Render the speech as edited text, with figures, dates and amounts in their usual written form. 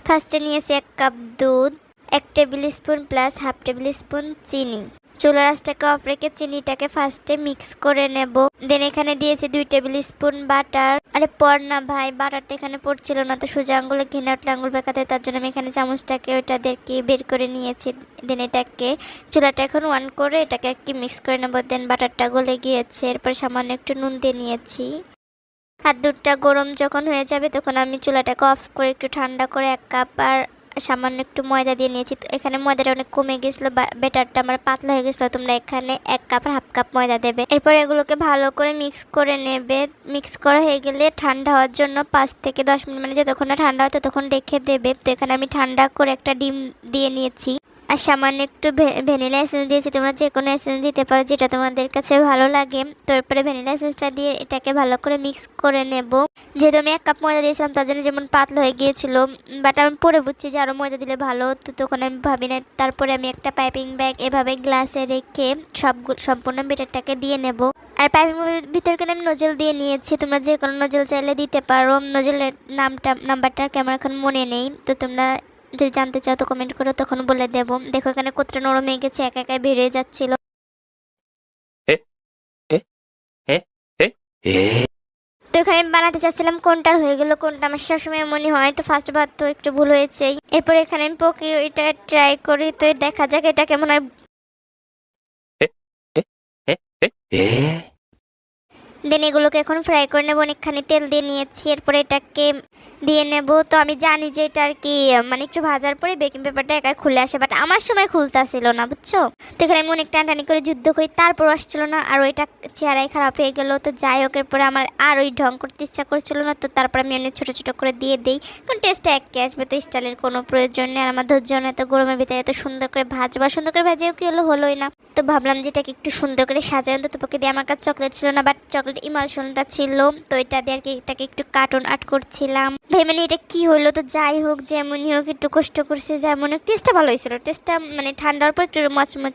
ফার্স্টে নিয়েছি 1 কাপ দুধ, 1 table spoon plus half table spoon চিনি। চুলার আঁচটাকে অফ রেখে চিনিটাকে ফার্স্টে মিক্স করে নেব। দেন এখানে দিয়েছি 2 টেবিল স্পুন বাটার। আরে পড় না ভাই, বাটারটা এখানে পড়ছিল না তো সোজা আঙুলে ঘিনে উঠলে আঙুল বেঁকাতে, তার জন্য আমি এখানে চামচটাকে ওইটাদেরকে বের করে নিয়েছি। দেন এটাকে চুলাটা এখন অন করে এটাকে আর কি মিক্স করে নেব। দেন বাটারটা গলে গিয়েছে, এরপর সামান্য একটু নুন দিয়ে নিয়েছি। আর দুধটা গরম যখন হয়ে যাবে তখন আমি চুলাটাকে অফ করে একটু ঠান্ডা করে 1 কাপ আর সামান্য একটু ময়দা দিয়ে নিয়েছি। তো এখানে ময়দাটা অনেক কমে গেছিলো, ব্যাটারটা আমার পাতলা হয়ে গেছিলো। তোমরা এখানে 1 কাপ আর হাফ কাপ ময়দা দেবে। এরপর এগুলোকে ভালো করে মিক্স করে নেবে। মিক্স করা হয়ে গেলে ঠান্ডা হওয়ার জন্য 5 থেকে 10 মিনিট, মানে যতক্ষণ না ঠান্ডা হয় ততক্ষণ রেখে দেবে। তো এখানে আমি ঠান্ডা করে একটা ডিম দিয়ে নিয়েছি আর সামান্য একটু ভ্যানিলা এসেন্স দিয়েছি। তোমরা যে কোনো এসেন্স দিতে পারো যেটা তোমাদের কাছে ভালো লাগে। তো এরপরে ভ্যানিলা এসেন্সটা দিয়ে এটাকে ভালো করে মিক্স করে নেব। যেহেতু আমি 1 কাপ ময়দা দিয়েছিলাম তার জন্য যেমন পাতলা হয়ে গিয়েছিল, বাট আমি পরে বুঝছি যে আরও ময়দা দিলে ভালো হতো, তখন আমি ভাবি না। তারপরে আমি একটা পাইপিং ব্যাগ এভাবে গ্লাসে রেখে সম্পূর্ণ বেটারটাকে দিয়ে নেব। আর পাইপিং ভিতরে কিন্তু আমি নজল দিয়ে নিয়েছি। তোমরা যে কোনো নজল চাইলে দিতে পারো। নজলের নাম্বারটা আমার এখন মনে নেই, তো তোমরা যদি জানতে চাও তো কমেন্ট করো, তখন বলে দেবো। দেখো এখানে কতটা নরম হয়ে গেছে, একা একাই বেরিয়ে যাচ্ছিল। তো এখানে আমি বানাতে চাচ্ছিলাম কোনটার হয়ে গেল কোনটা, আমার সবসময় মনে হয়। তো ফার্স্ট বার তো একটু ভুল হয়েছেই। এরপর এখানে আমি পকি এটা ট্রাই করি, তো দেখা যাক এটা কেমন হয়। দেন এগুলোকে এখন ফ্রাই করে নেবো। অনেকখানি তেল দিয়ে নিয়েছি, এরপরে এটাকে দিয়ে নেব। তো আমি জানি যে এটা আর কি মানে একটু ভাজার পরে বেকিং পেপারটা একাই খুলে আসে, বাট আমার সময় খুলতে আসছিল না, বুঝছো। তো এখানে আমি অনেক টানটানি করে যুদ্ধ করি, তারপর আসছিল না। আর ওইটা চেহারাই খারাপ হয়ে গেল। তো যাই হোক, এরপরে আমার আর ওই ঢং করতে ইচ্ছা করছিল না, তো তারপর আমি অনেক ছোটো ছোটো করে দিয়ে দিই, কারণ টেস্টটা একই আসবে। তো স্টাইলের কোনো প্রয়োজন নেই। আর আমার ধৈর্য নেই, তো গরমের ভিতরে এত সুন্দর করে ভাজবা, সুন্দর করে ভাজিও কি হলোই না। তো ভাবলাম যে এটাকে একটু সুন্দর করে সাজাই। অন্তত পক্ষে দিয়ে আমার কাছে চকলেট ছিল না, বাট চকলেট ইমালশনটা ছিল, তো এটা দিয়ে আর কি এটাকে একটু কার্টুন আর্ট করছিলাম। মানে এটা কি হলো। তো যাই হোক, যেমনই হোক একটু কষ্ট করছে, যেমন টেস্টটা ভালো হয়েছিল। টেস্টটা মানে ঠান্ডার পর একটু মচমচে